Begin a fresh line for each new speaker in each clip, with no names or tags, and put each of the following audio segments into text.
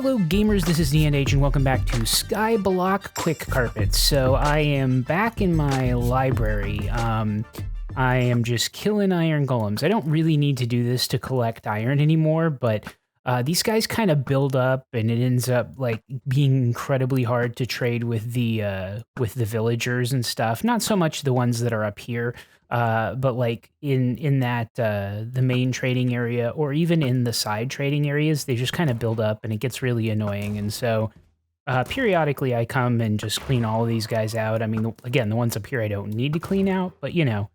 Hello gamers, this is DNH and welcome back to SkyBlock Quickcarpet. So I am back in my library. I am just killing iron golems. I don't really need to do this to collect iron anymore, but these guys kind of build up and it ends up like being incredibly hard to trade with the villagers and stuff. Not so much the ones that are up here, but like in that the main trading area or even in the side trading areas, they just kind of build up and it gets really annoying. And so periodically I come and just clean all of these guys out. I mean, again, the ones up here I don't need to clean out, but you know,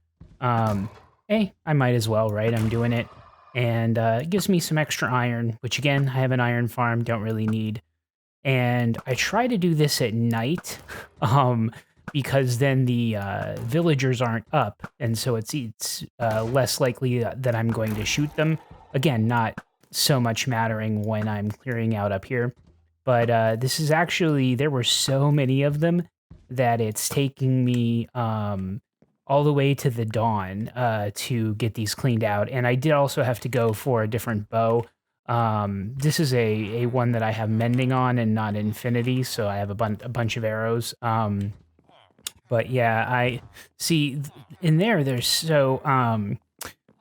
hey, I might as well, right? I'm doing it. And it gives me some extra iron, which again, I have an iron farm, don't really need. And I try to do this at night, because then the villagers aren't up, and so it's less likely that I'm going to shoot them. Again, not so much mattering when I'm clearing out up here. But this is actually, there were so many of them that it's taking me all the way to the dawn to get these cleaned out. And I did also have to go for a different bow. This is a one that I have mending on and not infinity, so I have a bunch of arrows. But yeah, I see in there's so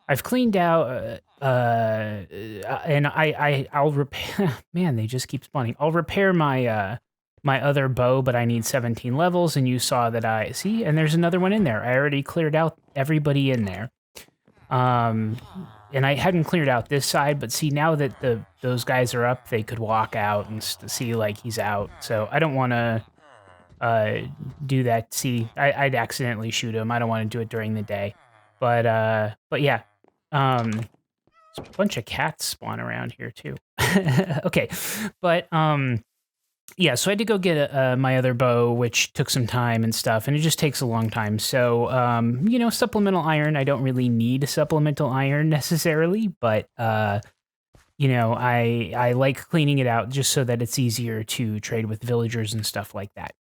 I've cleaned out and I'll repair. Man, they just keep spawning. I'll repair my my other bow, but I need 17 levels, and you saw that and there's another one in there. I already cleared out everybody in there. And I hadn't cleared out this side, but see, now that those guys are up, they could walk out and see like he's out. So I don't want to do that. See, I'd accidentally shoot him. I don't want to do it during the day. But yeah, there's a bunch of cats spawn around here too. Okay, but yeah, so I had to go get my other bow, which took some time and stuff, and it just takes a long time. So, you know, supplemental iron, I don't really need supplemental iron necessarily, but, you know, I like cleaning it out just so that it's easier to trade with villagers and stuff like that.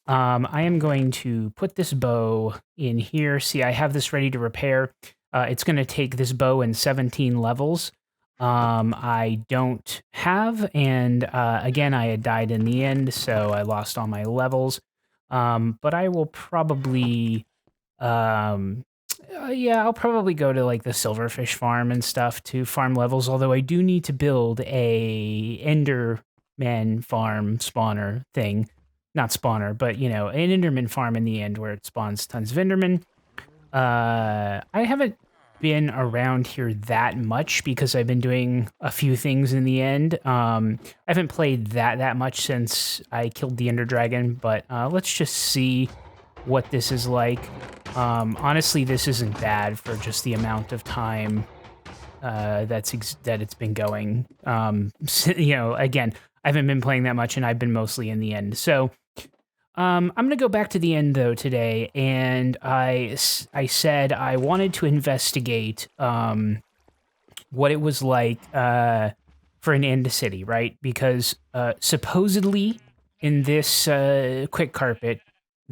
I am going to put this bow in here. See, I have this ready to repair. It's going to take this bow in 17 levels. I don't have, and again, I had died in the end, so I lost all my levels. But I will probably, yeah, I'll probably go to like the silverfish farm and stuff to farm levels, although I do need to build a Enderman farm spawner thing. Not spawner, but, you know, an Enderman farm in the end where it spawns tons of Enderman. I haven't been around here that much because I've been doing a few things in the end. I haven't played that much since I killed the Ender Dragon, but let's just see what this is like. Honestly, this isn't bad for just the amount of time that it's been going. You know, again, I haven't been playing that much and I've been mostly in the end. So I'm going to go back to the end, though, today, and I said I wanted to investigate what it was like for an end city, right? Because supposedly in this Quickcarpet,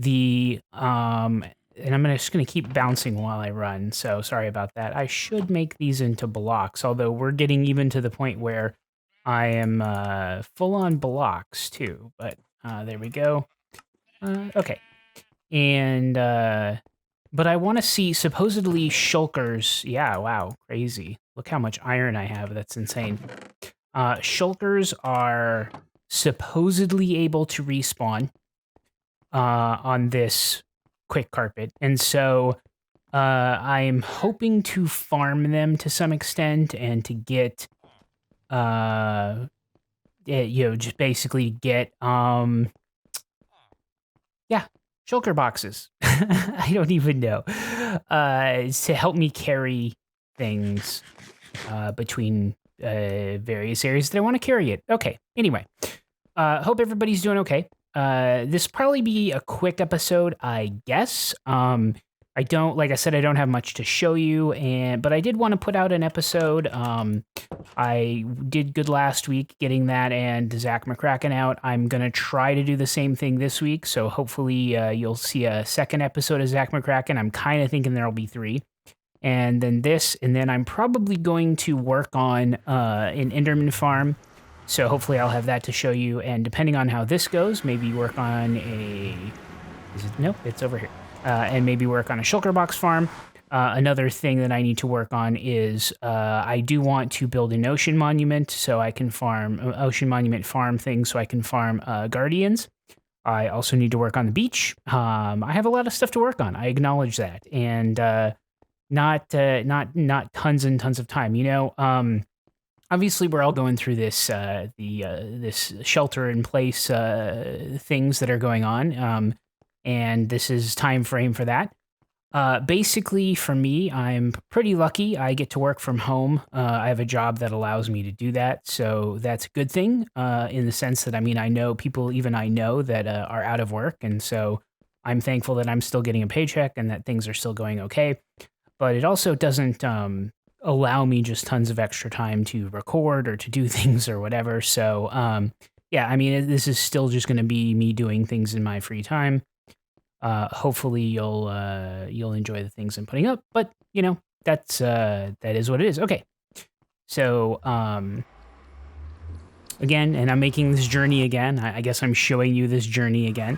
and I'm just going to keep bouncing while I run, so sorry about that. I should make these into blocks, although we're getting even to the point where I am full-on blocks, too, but there we go. Okay. And, but I want to see, supposedly shulkers. Yeah, wow, crazy. Look how much iron I have. That's insane. Shulkers are supposedly able to respawn on this Quickcarpet. And so I'm hoping to farm them to some extent and to get, you know, just basically get, yeah, shulker boxes. I don't even know. To help me carry things between various areas that I want to carry it. Okay, anyway. Hope everybody's doing okay. This probably be a quick episode, I guess. Like I said, I don't have much to show you, but I did want to put out an episode. I did good last week getting that and Zach McCracken out. I'm going to try to do the same thing this week, so hopefully you'll see a second episode of Zach McCracken. I'm kind of thinking there'll be 3. And then this, and then I'm probably going to work on an Enderman farm So hopefully I'll have that to show you. And depending on how this goes, maybe work on a... Nope, it's over here. And maybe work on a shulker box farm. Another thing that I need to work on is I do want to build an ocean monument so I can farm ocean monument farm things so I can farm guardians. I also need to work on the beach. I have a lot of stuff to work on. I acknowledge that, and not tons and tons of time. You know, obviously we're all going through this this shelter in place things that are going on, and this is time frame for that. Basically, for me, I'm pretty lucky. I get to work from home. I have a job that allows me to do that, so that's a good thing. In the sense that, I mean, I know people, even I know, that are out of work, and so I'm thankful that I'm still getting a paycheck and that things are still going okay. But it also doesn't allow me just tons of extra time to record or to do things or whatever. So, yeah, I mean, this is still just going to be me doing things in my free time. Hopefully you'll enjoy the things I'm putting up, but you know, that is what it is. Okay. So, again, and I'm making this journey again. I guess I'm showing you this journey again.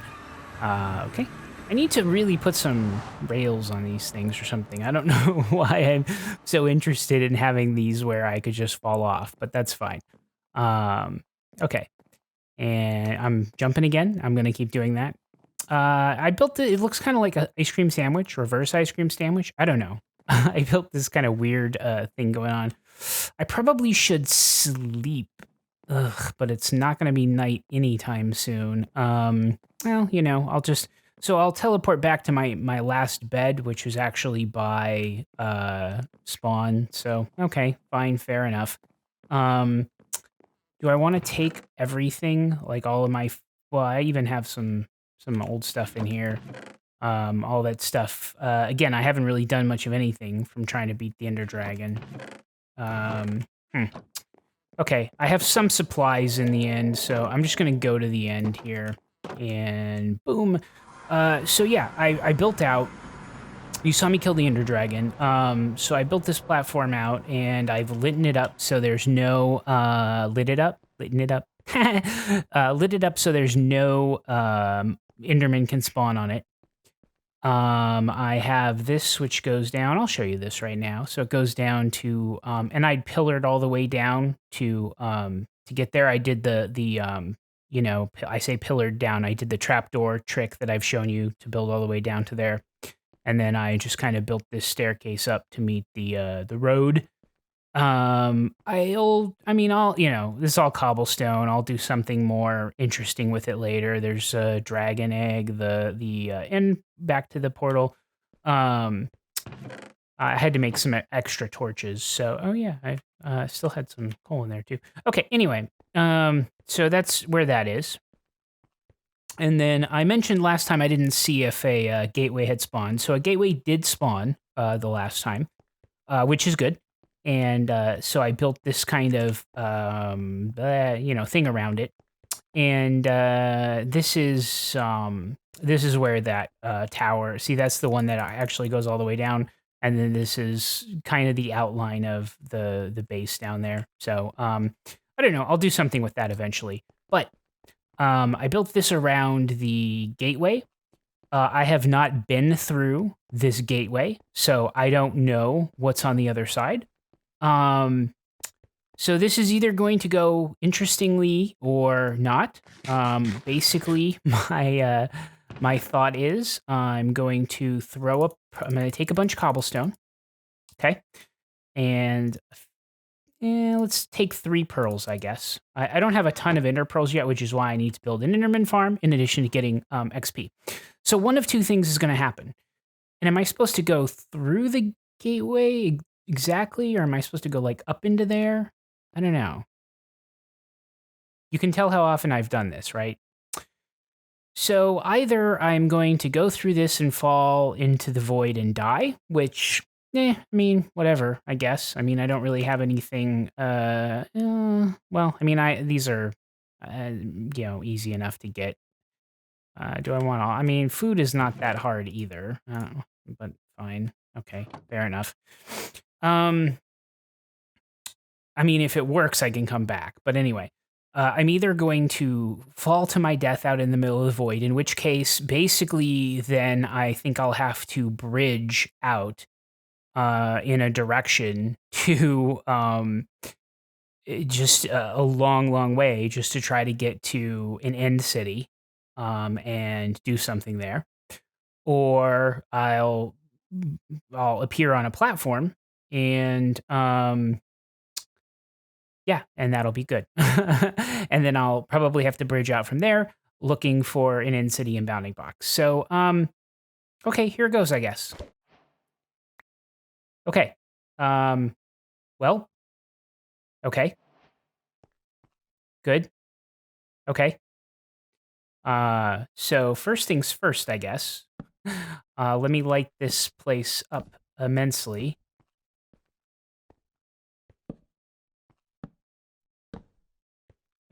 Okay. I need to really put some rails on these things or something. I don't know why I'm so interested in having these where I could just fall off, but that's fine. Okay. And I'm jumping again. I'm going to keep doing that. I built it. It looks kind of like an ice cream sandwich, reverse ice cream sandwich. I don't know. I built this kind of weird thing going on. I probably should sleep. Ugh, but it's not going to be night anytime soon. Well, you know, I'll teleport back to my last bed, which was actually by spawn. So, okay, fine, fair enough. Do I want to take everything, like all of my... Well, I even have some old stuff in here. All that stuff. Again, I haven't really done much of anything from trying to beat the Ender Dragon. Okay, I have some supplies in the end, so I'm just going to go to the end here. And boom. So yeah, I built out... You saw me kill the Ender Dragon. So I built this platform out, and I've lit it up so there's no... lit it up so there's no Enderman can spawn on it. I have this which goes down. I'll show you this right now. So it goes down to and I pillared all the way down to get there. I did the you know, I say pillared down. I did the trapdoor trick that I've shown you to build all the way down to there. And then I just kind of built this staircase up to meet the road. I'll, you know, this is all cobblestone. I'll do something more interesting with it later. There's a dragon egg, and back to the portal. I had to make some extra torches. So, oh yeah, I still had some coal in there too. Okay, anyway, so that's where that is. And then I mentioned last time I didn't see if a gateway had spawned. So a gateway did spawn the last time, which is good. And so I built this kind of, you know, thing around it. And this is where that tower, see, that's the one that actually goes all the way down. And then this is kind of the outline of the base down there. So I don't know. I'll do something with that eventually. But I built this around the gateway. I have not been through this gateway, so I don't know what's on the other side. So this is either going to go interestingly or not. Basically, my thought is I'm going to take a bunch of cobblestone, okay? And let's take 3 pearls, I guess. I don't have a ton of ender pearls yet, which is why I need to build an enderman farm in addition to getting XP. So one of 2 things is going to happen. And am I supposed to go through the gateway exactly, or am I supposed to go like up into there? I don't know. You can tell how often I've done this, right? So either I'm going to go through this and fall into the void and die, which, I mean, whatever, I guess. I mean, I don't really have anything, well, I mean, these are, you know, easy enough to get. Do I want to, I mean, food is not that hard either, but fine. Okay, fair enough. I mean, if it works, I can come back. But anyway, I'm either going to fall to my death out in the middle of the void, in which case, basically, then I think I'll have to bridge out in a direction to just a long, long way just to try to get to an end city and do something there. Or I'll appear on a platform and yeah, and that'll be good. And then I'll probably have to bridge out from there looking for an end city and bounding box. So okay, here goes, I guess. Okay. Um well, okay. Good. Okay. So first things first, I guess. Let me light this place up immensely.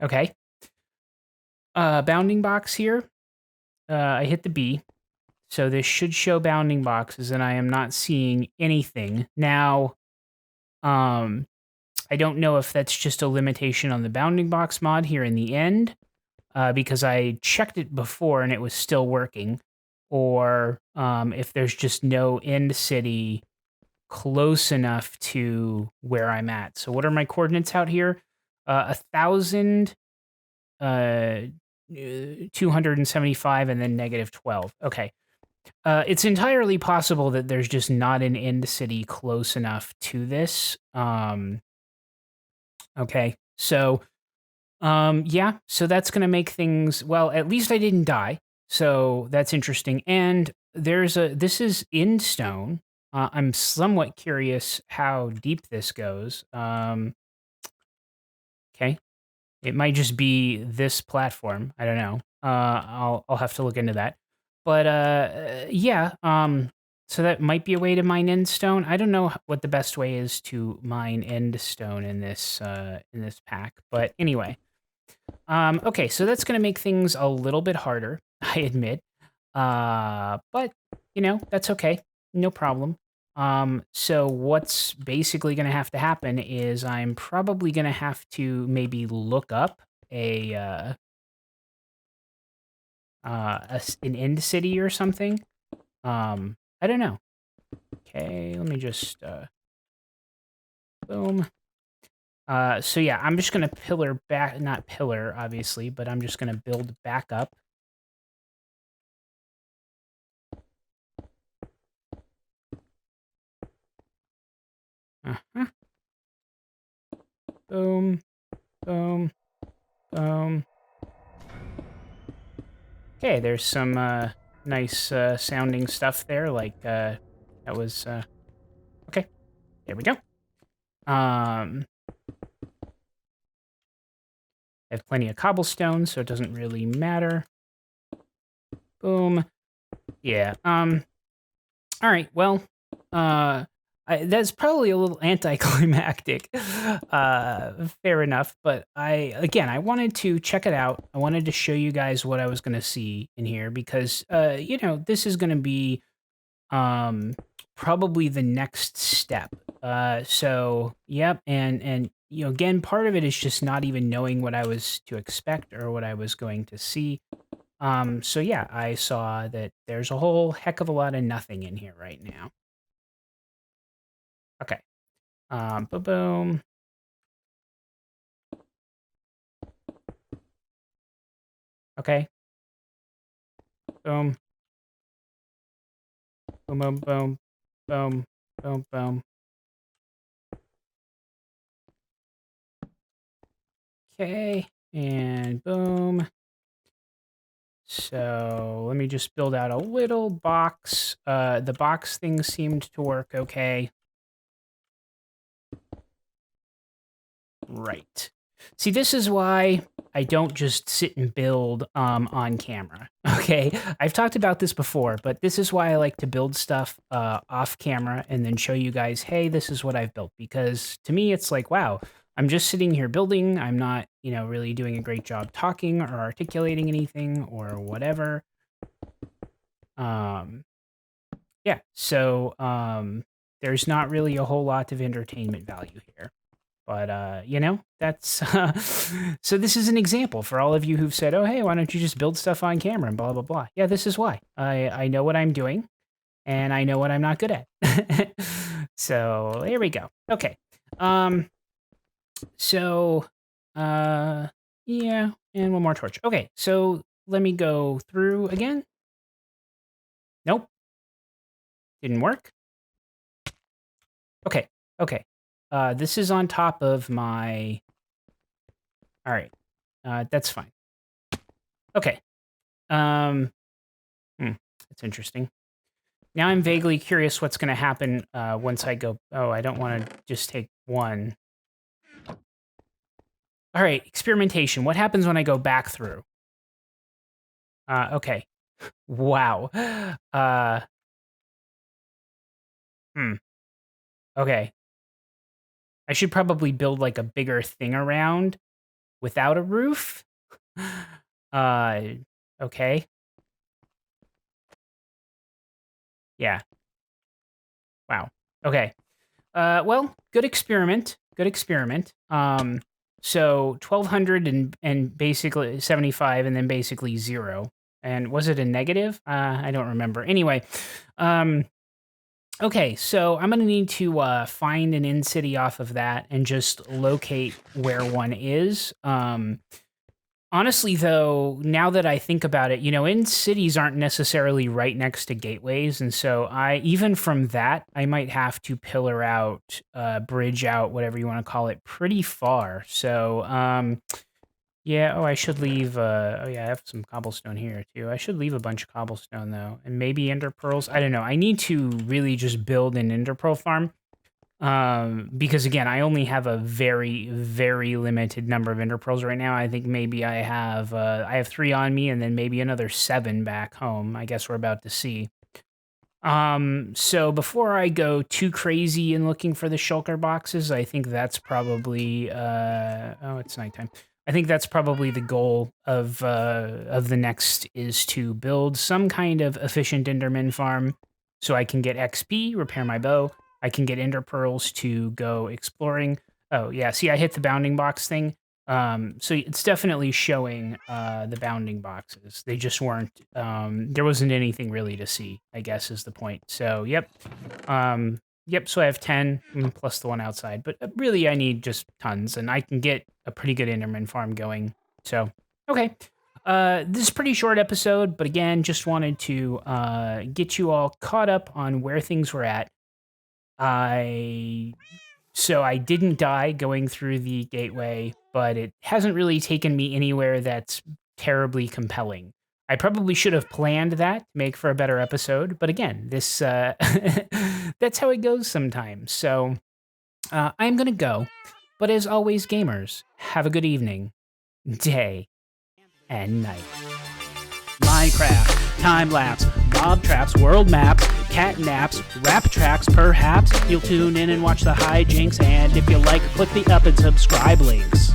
Okay. Bounding box here. I hit the B. So this should show bounding boxes, and I am not seeing anything. Now, I don't know if that's just a limitation on the bounding box mod here in the end, because I checked it before and it was still working, or if there's just no end city close enough to where I'm at. So what are my coordinates out here? 1,000, 275, and then -12. Okay. It's entirely possible that there's just not an end city close enough to this. Okay. So, yeah, so that's going to make things, well, at least I didn't die. So that's interesting. And this is in stone. I'm somewhat curious how deep this goes. Okay. It might just be this platform. I don't know. I'll have to look into that. But yeah. So that might be a way to mine end stone. I don't know what the best way is to mine end stone in this pack. But anyway. Okay, so that's gonna make things a little bit harder, I admit. But that's okay. No problem. So what's basically gonna have to happen is I'm probably gonna have to maybe look up an end city or something. I don't know. Okay, let me just boom. So yeah, I'm just gonna pillar back, not pillar, obviously, but I'm just gonna build back up. Uh-huh. Boom, boom, boom. Okay, there's some nice sounding stuff there, like that was okay. There we go. I have plenty of cobblestone, so it doesn't really matter. Boom. Yeah. All right. Well, that's probably a little anticlimactic. Fair enough. But I wanted to check it out. I wanted to show you guys what I was going to see in here because, this is going to be probably the next step. So, yep. And again, part of it is just not even knowing what I was to expect or what I was going to see. So yeah, I saw that there's a whole heck of a lot of nothing in here right now. Okay. Boom. Okay. Boom. Boom, boom, boom, boom, boom, boom. Okay. And boom. So let me just build out a little box. The box thing seemed to work okay. Right. See, this is why I don't just sit and build on camera. Okay, I've talked about this before, but this is why I like to build stuff off camera and then show you guys, hey, this is what I've built. Because to me, it's like, wow, I'm just sitting here building. I'm not, really doing a great job talking or articulating anything or whatever. Yeah, so there's not really a whole lot of entertainment value here. But, you know, that's so this is an example for all of you who've said, oh, hey, why don't you just build stuff on camera and blah, blah, blah. Yeah, this is why. I know what I'm doing and I know what I'm not good at. So here we go. Okay. So, yeah, and one more torch. Okay, so let me go through again. Nope. Didn't work. Okay, okay. This is on top of my... All right, that's fine. Okay. That's interesting. Now I'm vaguely curious what's going to happen once I go... Oh, I don't want to just take one. All right, experimentation. What happens when I go back through? Okay. Wow. Okay. I should probably build like a bigger thing around without a roof. Okay. Yeah. Wow. Okay. Well, good experiment. Good experiment. So 1200 and basically 75 and then basically 0. And was it a negative? I don't remember. Anyway, okay, so I'm gonna need to find an in-city off of that and just locate where one is. Honestly, though, now that I think about it, you know, in-cities aren't necessarily right next to gateways, and so even from that, I might have to pillar out, bridge out, whatever you want to call it, pretty far. So, yeah, oh, I should leave, oh yeah, I have some cobblestone here too. I should leave a bunch of cobblestone though, and maybe ender pearls. I don't know. I need to really just build an ender pearl farm. Because again, I only have a very, very limited number of ender pearls right now. I think maybe I have 3 on me and then maybe another 7 back home. I guess we're about to see. So before I go too crazy in looking for the shulker boxes, I think that's probably, oh, it's nighttime. I think that's probably the goal of the next is to build some kind of efficient enderman farm so I can get XP, repair my bow. I can get ender pearls to go exploring. Oh, yeah. See, I hit the bounding box thing. So it's definitely showing the bounding boxes. They just weren't... there wasn't anything really to see, I guess, is the point. So, yep. Yep, so I have 10 plus the one outside. But really, I need just tons, and I can get a pretty good enderman farm going. So, okay. This is a pretty short episode, but again, just wanted to get you all caught up on where things were at. So I didn't die going through the gateway, but it hasn't really taken me anywhere that's terribly compelling. I probably should have planned that to make for a better episode, but again, this that's how it goes sometimes. So I'm gonna go, but as always, gamers, have a good evening, day, and night. Minecraft, time-lapse, mob traps, world maps, cat naps, rap tracks, perhaps. You'll tune in and watch the hijinks, and if you like, click the up and subscribe links.